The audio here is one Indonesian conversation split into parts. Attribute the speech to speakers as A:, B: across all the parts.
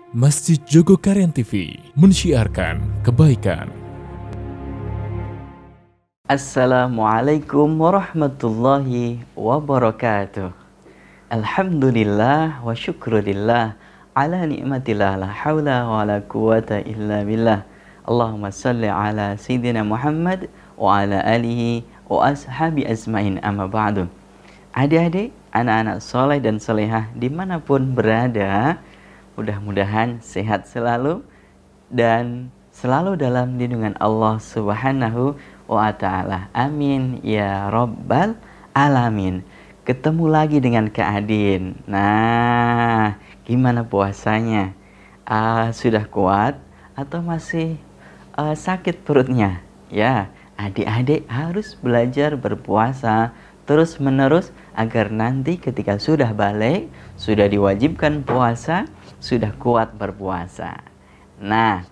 A: Masjid Jogokarian TV mensiarkan kebaikan.
B: Assalamualaikum warahmatullahi wabarakatuh. Alhamdulillah wa syukurillah ala ni'matillah la hawla wa la quwata illa billah. Allahumma salli ala Sayyidina Muhammad wa ala alihi wa ashabi asma'in amma ba'du. Adik-adik, anak-anak soleh dan solehah dimanapun berada, mudah-mudahan sehat selalu dan selalu dalam lindungan Allah Subhanahu wa ta'ala. Amin ya rabbal alamin. Ketemu lagi dengan Kak Adin. Nah, gimana puasanya? Sudah kuat atau masih sakit perutnya? Ya, adik-adik harus belajar berpuasa terus-menerus agar nanti ketika sudah balik, sudah diwajibkan puasa, sudah kuat berpuasa. Nah,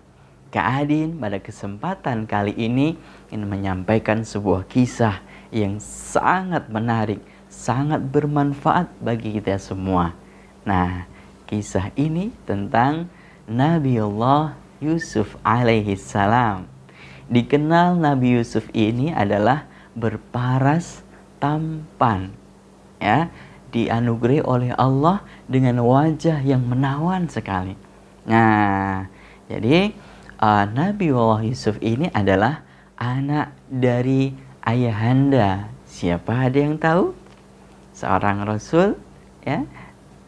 B: Kak Adin pada kesempatan kali ini ingin menyampaikan sebuah kisah yang sangat menarik, sangat bermanfaat bagi kita semua. Nah, kisah ini tentang Nabiullah Yusuf alaihi salam. Dikenal Nabi Yusuf ini adalah berparas tampan, ya, dianugerahi oleh Allah dengan wajah yang menawan sekali. Nah, jadi Nabiullah Yusuf ini adalah anak dari ayahanda. Siapa, ada yang tahu? Seorang Rasul, ya,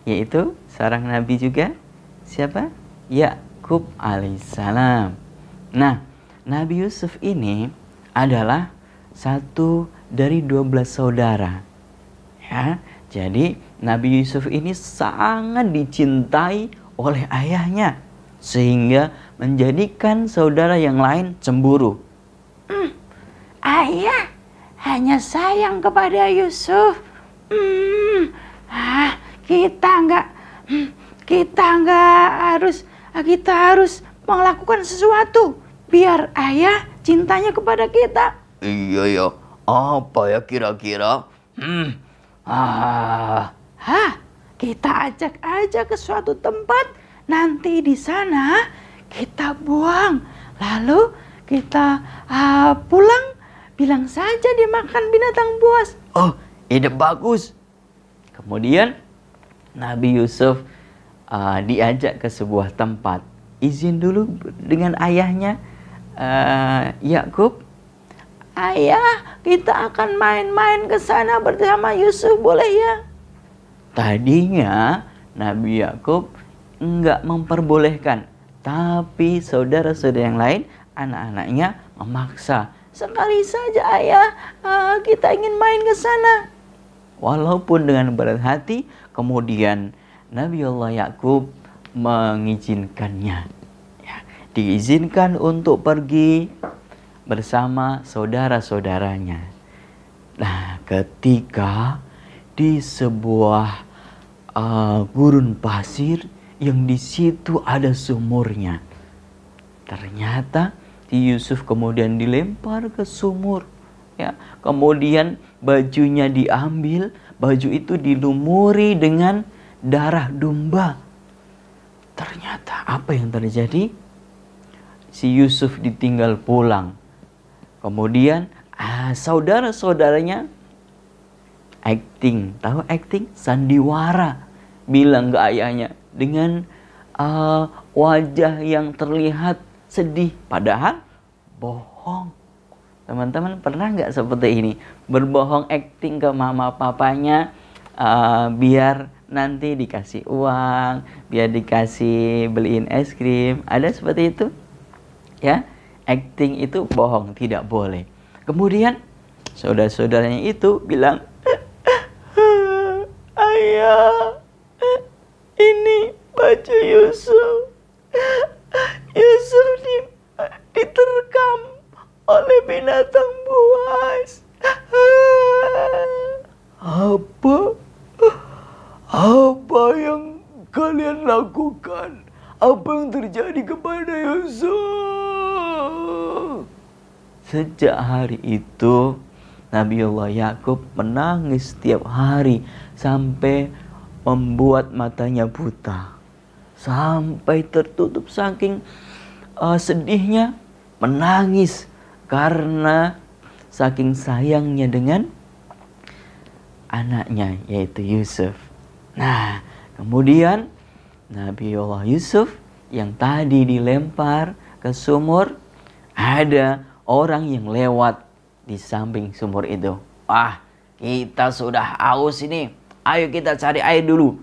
B: yaitu seorang Nabi juga. Siapa? Yakub alaihissalam. Nah, Nabi Yusuf ini adalah satu dari 12 saudara. Ya, jadi Nabi Yusuf ini sangat dicintai oleh ayahnya, sehingga menjadikan saudara yang lain cemburu.
C: Ayah hanya sayang kepada Yusuf. Kita harus melakukan sesuatu biar ayah cintanya kepada kita.
B: Iya, apa ya kira-kira?
C: Kita ajak aja ke suatu tempat, nanti di sana kita buang, lalu kita pulang, bilang saja dimakan binatang buas.
B: Oh, ide bagus. Kemudian Nabi Yusuf diajak ke sebuah tempat. Izin dulu dengan ayahnya, Yakub.
C: Ayah, kita akan main-main ke sana bersama Yusuf, boleh ya?
B: Tadinya Nabi Yakub enggak memperbolehkan, tapi saudara-saudara yang lain, anak-anaknya memaksa.
C: Sekali saja ayah, kita ingin main ke sana.
B: Walaupun dengan berat hati, kemudian Nabiullah Yakub mengizinkannya. Ya, diizinkan untuk pergi bersama saudara-saudaranya. Nah, ketika di sebuah gurun pasir yang di situ ada sumurnya, ternyata Yusuf kemudian dilempar ke sumur. Ya, kemudian bajunya diambil, baju itu dilumuri dengan darah domba. Ternyata apa yang terjadi? Si Yusuf ditinggal pulang. Kemudian saudara-saudaranya acting, tahu acting? Sandiwara, bilang ke ayahnya dengan wajah yang terlihat sedih, padahal bohong. Teman-teman pernah nggak seperti ini? Berbohong acting ke mama papanya, biar nanti dikasih uang, biar dikasih beliin es krim. Ada seperti itu? Ya, acting itu bohong, tidak boleh. Kemudian saudara-saudaranya itu bilang, ayah, ini baju Yusuf. Yusuf diterkam oleh binatang buas. Apa yang kalian lakukan? Apa yang terjadi kepada Yusuf? Sejak hari itu Nabiullah Yakub menangis setiap hari sampai membuat matanya buta. sampai tertutup saking sedihnya, menangis karena saking sayangnya dengan anaknya yaitu Yusuf. Nah, kemudian Nabiullah Yusuf yang tadi dilempar ke sumur, ada orang yang lewat di samping sumur itu. Wah, kita sudah haus ini. Ayo kita cari air dulu.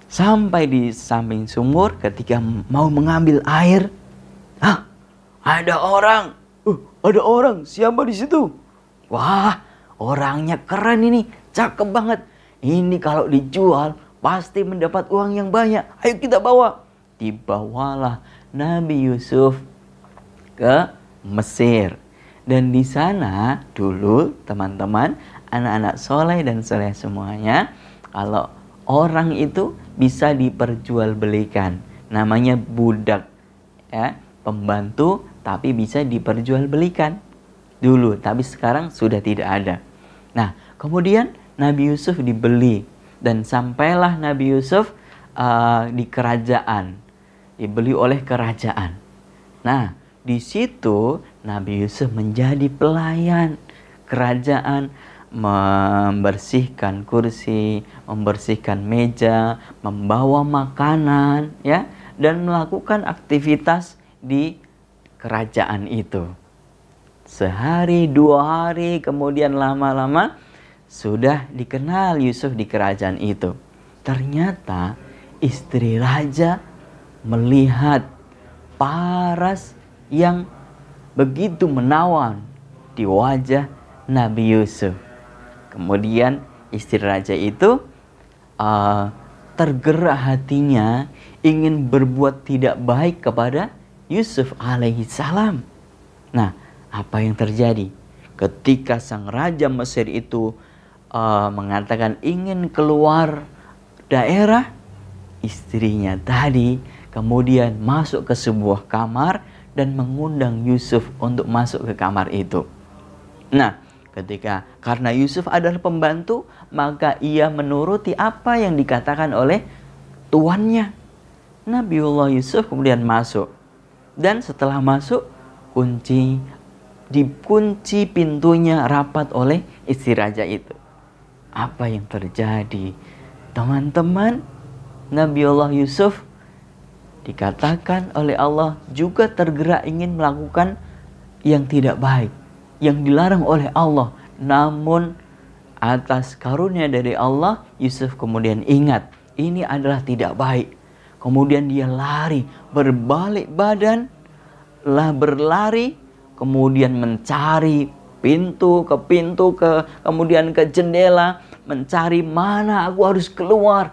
B: Sampai di samping sumur, ketika mau mengambil air, ada orang. Ada orang. Siapa di situ? Wah, orangnya keren ini. Cakep banget. Ini kalau dijual pasti mendapat uang yang banyak. Ayo kita bawa. Dibawalah Nabi Yusuf ke Mesir. Dan di sana dulu teman-teman, anak-anak soleh dan soleh semuanya, kalau orang itu bisa diperjualbelikan. Namanya budak, ya, pembantu, tapi bisa diperjualbelikan dulu. Tapi sekarang sudah tidak ada. Nah, kemudian Nabi Yusuf dibeli. Dan sampailah Nabi Yusuf di kerajaan. Dibeli oleh kerajaan. Nah, di situ Nabi Yusuf menjadi pelayan kerajaan, membersihkan kursi, membersihkan meja, membawa makanan, ya, dan melakukan aktivitas di kerajaan itu. Sehari, 2 hari, kemudian lama-lama sudah dikenal Yusuf di kerajaan itu. Ternyata istri raja melihat paras yang begitu menawan di wajah Nabi Yusuf. Kemudian istri raja itu tergerak hatinya ingin berbuat tidak baik kepada Yusuf alaihissalam. Nah, apa yang terjadi? Ketika sang raja Mesir itu mengatakan ingin keluar daerah, istrinya tadi kemudian masuk ke sebuah kamar dan mengundang Yusuf untuk masuk ke kamar itu. Nah, karena Yusuf adalah pembantu, maka ia menuruti apa yang dikatakan oleh tuannya. Nabiullah Yusuf kemudian masuk. Dan setelah masuk, dikunci pintunya rapat oleh istri raja itu. Apa yang terjadi? Teman-teman, Nabiullah Yusuf dikatakan oleh Allah juga tergerak ingin melakukan yang tidak baik, yang dilarang oleh Allah. Namun atas karunia dari Allah, Yusuf kemudian ingat ini adalah tidak baik. Kemudian dia lari, berbalik badan, berlari, kemudian mencari pintu, kemudian ke jendela, mencari mana aku harus keluar.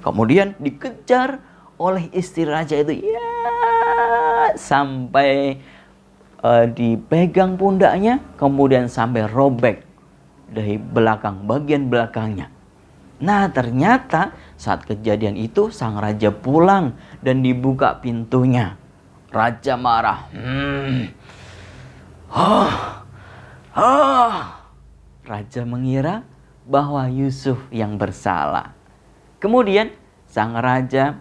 B: Kemudian dikejar oleh istri raja itu, ya, sampai dipegang pundaknya, kemudian sampai robek dari belakang, bagian belakangnya. Nah, ternyata saat kejadian itu sang raja pulang dan dibuka pintunya. Raja marah. Raja mengira bahwa Yusuf yang bersalah. Kemudian sang raja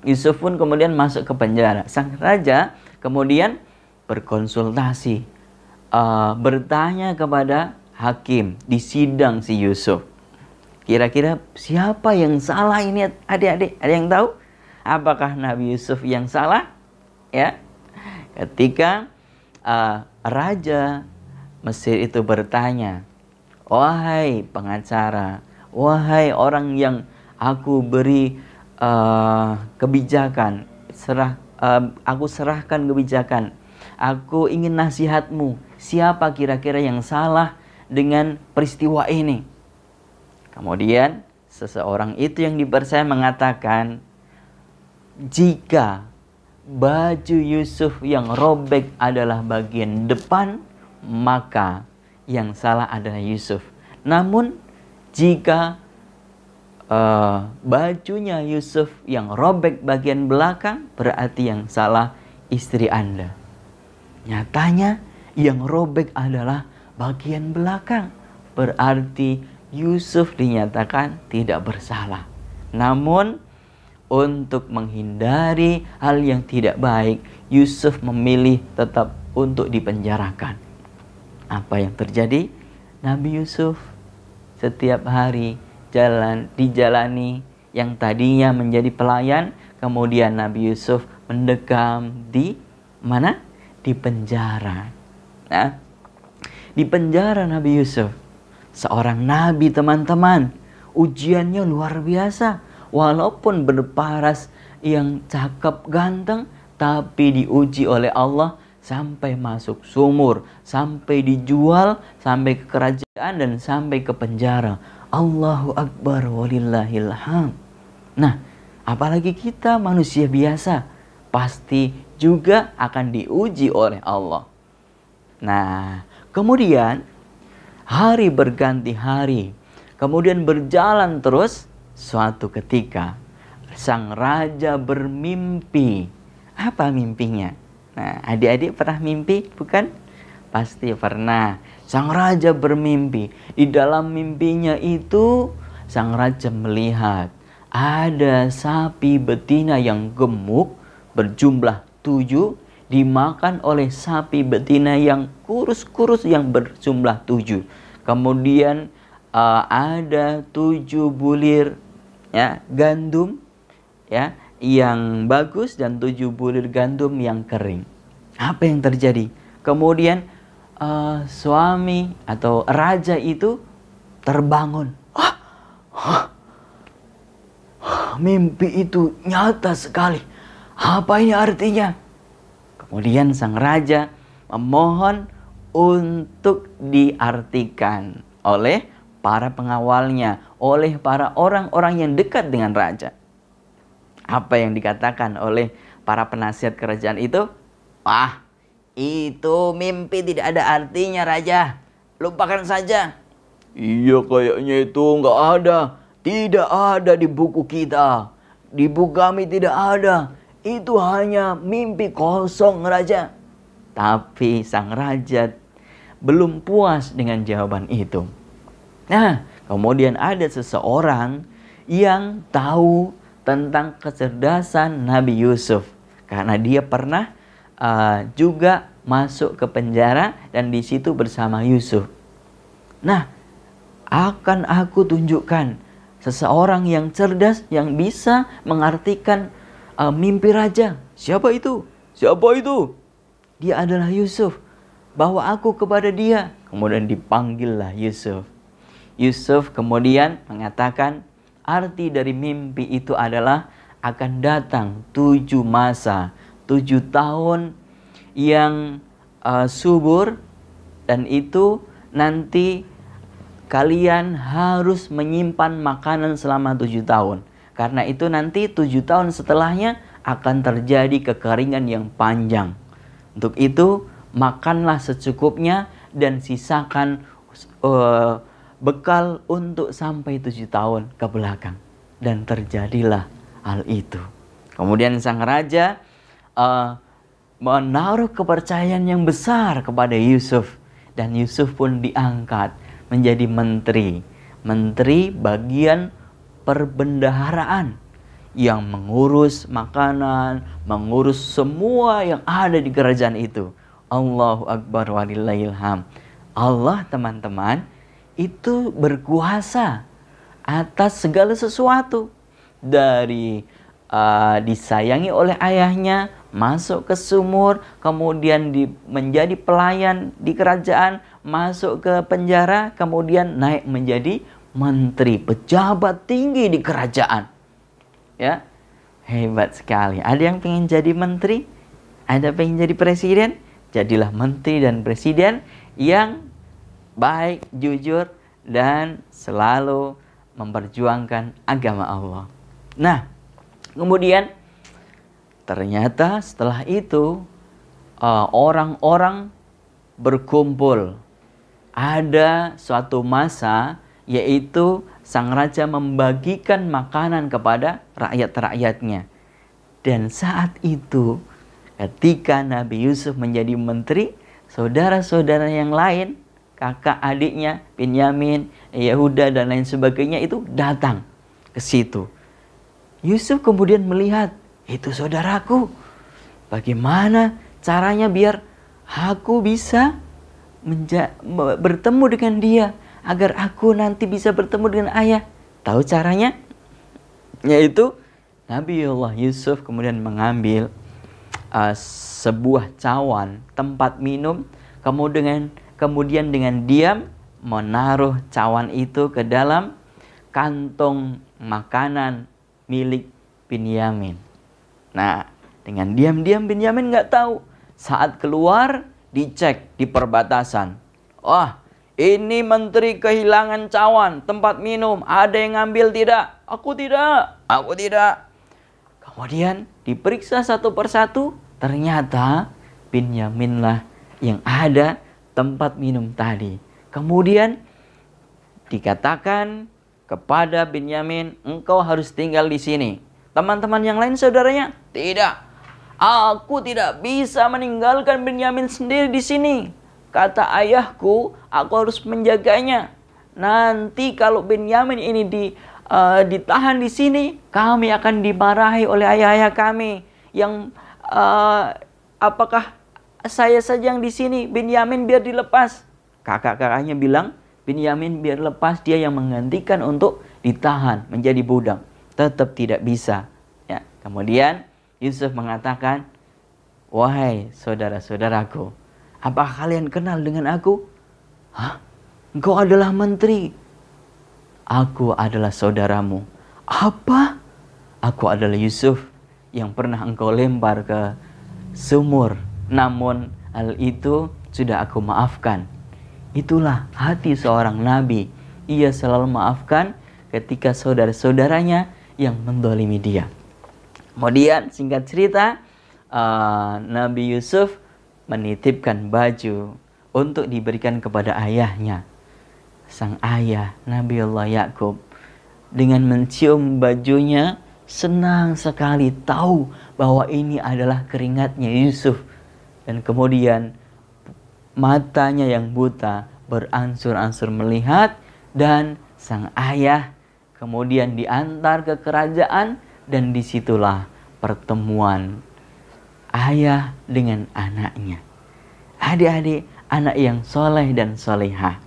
B: Yusuf pun kemudian masuk ke penjara. Sang raja kemudian berkonsultasi, bertanya kepada hakim di sidang si Yusuf. Kira-kira siapa yang salah ini, adik-adik? Ada yang tahu? Apakah Nabi Yusuf yang salah? Ya, ketika raja Mesir itu bertanya, wahai pengacara, wahai orang yang aku beri kebijakan, aku serahkan kebijakan, aku ingin nasihatmu, siapa kira-kira yang salah dengan peristiwa ini? Kemudian seseorang itu yang dipercaya mengatakan, jika baju Yusuf yang robek adalah bagian depan, maka yang salah adalah Yusuf. Namun jika bajunya Yusuf yang robek bagian belakang, berarti yang salah istri Anda. Nyatanya yang robek adalah bagian belakang, berarti Yusuf dinyatakan tidak bersalah. Namun untuk menghindari hal yang tidak baik, Yusuf memilih tetap untuk dipenjarakan. Apa yang terjadi? Nabi Yusuf setiap hari dijalani yang tadinya menjadi pelayan, kemudian Nabi Yusuf mendekam di mana? Di penjara. Nah, di penjara Nabi Yusuf, seorang nabi teman-teman, ujiannya luar biasa. Walaupun berparas yang cakep ganteng, tapi diuji oleh Allah sampai masuk sumur, sampai dijual, sampai ke kerajaan, dan sampai ke penjara. Allahu Akbar walillahilham. Nah, apalagi kita manusia biasa, pasti juga akan diuji oleh Allah. Nah, kemudian hari berganti hari, kemudian berjalan terus. Suatu ketika sang raja bermimpi. Apa mimpinya? Nah, adik-adik pernah mimpi, bukan? Pasti pernah. Sang raja bermimpi. Di dalam mimpinya itu, sang raja melihat ada sapi betina yang gemuk berjumlah 7 dimakan oleh sapi betina yang kurus-kurus yang berjumlah 7. Kemudian ada 7 bulir gandum yang bagus dan 7 bulir gandum yang kering. Apa yang terjadi? Kemudian suami atau raja itu terbangun. Mimpi itu nyata sekali. Apa ini artinya? Kemudian sang raja memohon untuk diartikan oleh para pengawalnya, oleh para orang-orang yang dekat dengan raja. Apa yang dikatakan oleh para penasihat kerajaan itu? Wah, itu mimpi tidak ada artinya raja. Lupakan saja. Iya, kayaknya itu nggak ada. Tidak ada di buku kita. Di buku kami tidak ada. Itu hanya mimpi kosong raja. Tapi sang raja belum puas dengan jawaban itu. Nah, kemudian ada seseorang yang tahu tentang kecerdasan Nabi Yusuf. Karena dia pernah juga masuk ke penjara dan di situ bersama Yusuf. Nah, akan aku tunjukkan seseorang yang cerdas yang bisa mengartikan mimpi raja. Siapa itu? Siapa itu? Dia adalah Yusuf. Bawa aku kepada dia. Kemudian dipanggillah Yusuf. Yusuf kemudian mengatakan arti dari mimpi itu adalah akan datang 7 masa, 7 tahun yang subur, dan itu nanti kalian harus menyimpan makanan selama 7 tahun. Karena itu nanti 7 tahun setelahnya akan terjadi kekeringan yang panjang. Untuk itu makanlah secukupnya dan sisakan bekal untuk sampai 7 tahun ke belakang. Dan terjadilah hal itu. Kemudian sang raja menaruh kepercayaan yang besar kepada Yusuf. Dan Yusuf pun diangkat menjadi menteri. Menteri bagian perbendaharaan. Yang mengurus makanan, mengurus semua yang ada di kerajaan itu. Allahu Akbar walillahilham. Allah, teman-teman, itu berkuasa atas segala sesuatu. Dari disayangi oleh ayahnya, masuk ke sumur, kemudian menjadi pelayan di kerajaan, masuk ke penjara, kemudian naik menjadi menteri, pejabat tinggi di kerajaan. Ya, hebat sekali. Ada yang pengen jadi menteri? Ada pengen jadi presiden? Jadilah menteri dan presiden yang baik, jujur, dan selalu memperjuangkan agama Allah. Nah, kemudian ternyata setelah itu orang-orang berkumpul. Ada suatu masa yaitu sang raja membagikan makanan kepada rakyat-rakyatnya. Dan saat itu ketika Nabi Yusuf menjadi menteri, saudara-saudara yang lain kakak adiknya, Binyamin, Yehuda dan lain sebagainya itu datang ke situ. Yusuf kemudian melihat, itu saudaraku. Bagaimana caranya biar aku bisa bertemu dengan dia, agar aku nanti bisa bertemu dengan ayah? Tahu caranya? Yaitu Nabiullah Yusuf kemudian mengambil sebuah cawan tempat minum, kemudian dengan diam menaruh cawan itu ke dalam kantong makanan milik Binyamin. Nah, dengan diam-diam Binyamin nggak tahu. Saat keluar, dicek di perbatasan. Wah, ini menteri kehilangan cawan tempat minum. Ada yang ngambil tidak? Aku tidak. Aku tidak. Kemudian diperiksa satu persatu. Ternyata Binyaminlah yang ada tempat minum tadi. Kemudian dikatakan kepada Binyamin, engkau harus tinggal di sini. Teman-teman yang lain saudaranya, tidak. Aku tidak bisa meninggalkan Binyamin sendiri di sini. Kata ayahku, aku harus menjaganya. Nanti kalau Binyamin ini ditahan di sini, kami akan dimarahi oleh ayah-ayah kami. Yang apakah saya saja yang di sini? Binyamin biar dilepas. Kakak-kakaknya bilang, Binyamin biar lepas, dia yang menggantikan untuk ditahan menjadi budak. Tetap tidak bisa. Ya, kemudian Yusuf mengatakan, wahai saudara-saudaraku, apakah kalian kenal dengan aku? Hah? Engkau adalah menteri. Aku adalah saudaramu. Apa? Aku adalah Yusuf yang pernah engkau lempar ke sumur. Namun hal itu sudah aku maafkan. Itulah hati seorang nabi. Ia selalu maafkan ketika saudara-saudaranya yang mendolimi dia. Kemudian singkat cerita, Nabi Yusuf menitipkan baju untuk diberikan kepada ayahnya. Sang ayah Nabiullah Yakub dengan mencium bajunya senang sekali tahu bahwa ini adalah keringatnya Yusuf. Dan kemudian matanya yang buta beransur-ansur melihat, dan sang ayah kemudian diantar ke kerajaan, dan disitulah pertemuan ayah dengan anaknya. Adik-adik, anak yang soleh dan solehah.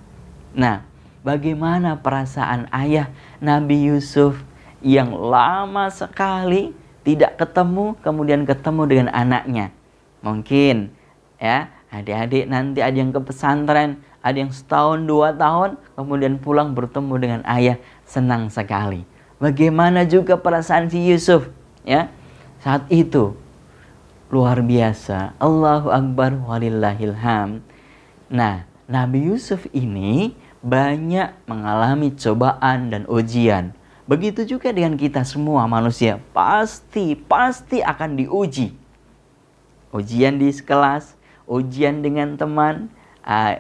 B: Nah, bagaimana perasaan ayah Nabi Yusuf yang lama sekali tidak ketemu, kemudian ketemu dengan anaknya? Mungkin ya, adik-adik nanti ada yang ke pesantren, ada yang setahun, 2 tahun, kemudian pulang bertemu dengan ayah, senang sekali. Bagaimana juga perasaan si Yusuf, ya? Saat itu luar biasa. Allahu Akbar walillahilham. Nah, Nabi Yusuf ini banyak mengalami cobaan dan ujian. Begitu juga dengan kita semua manusia, pasti akan diuji. Ujian di kelas, ujian dengan teman,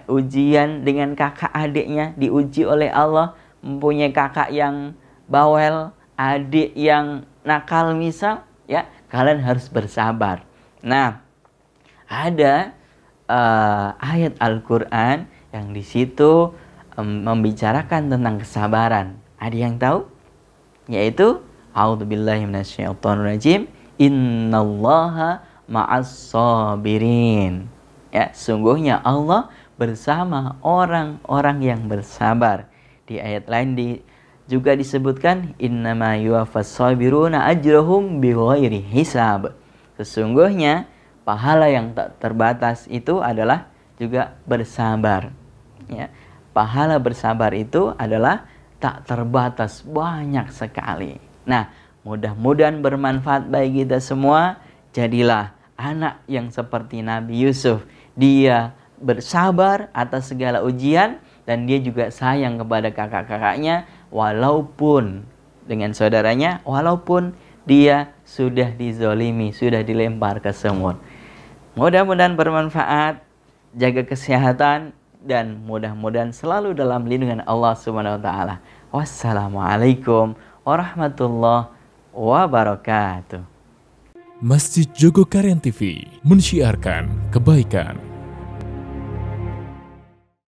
B: ujian dengan kakak adiknya, diuji oleh Allah. Mempunyai kakak yang bawel, adik yang nakal misal, ya, kalian harus bersabar. Nah, ada ayat Al-Quran yang di situ membicarakan tentang kesabaran. Ada yang tahu? Yaitu A'udzubillahi minasyaitonirrajim, innallaha ma'as-sabirin. Ya, sungguhnya Allah bersama orang-orang yang bersabar. Di ayat lain juga disebutkan innama yuwaffas sabiruna ajrahum bighairi hisab. Sesungguhnya pahala yang tak terbatas itu adalah juga bersabar. Ya, pahala bersabar itu adalah tak terbatas, banyak sekali. Nah, mudah-mudahan bermanfaat bagi kita semua. Jadilah anak yang seperti Nabi Yusuf. Dia bersabar atas segala ujian, dan dia juga sayang kepada kakak-kakaknya, walaupun dengan saudaranya, walaupun dia sudah dizolimi, sudah dilempar ke sumur. Mudah-mudahan bermanfaat, jaga kesehatan, dan mudah-mudahan selalu dalam lindungan Allah Subhanahu wa taala. Wassalamualaikum warahmatullahi wabarakatuh.
A: Masjid Jogokarian TV mensyiarkan kebaikan.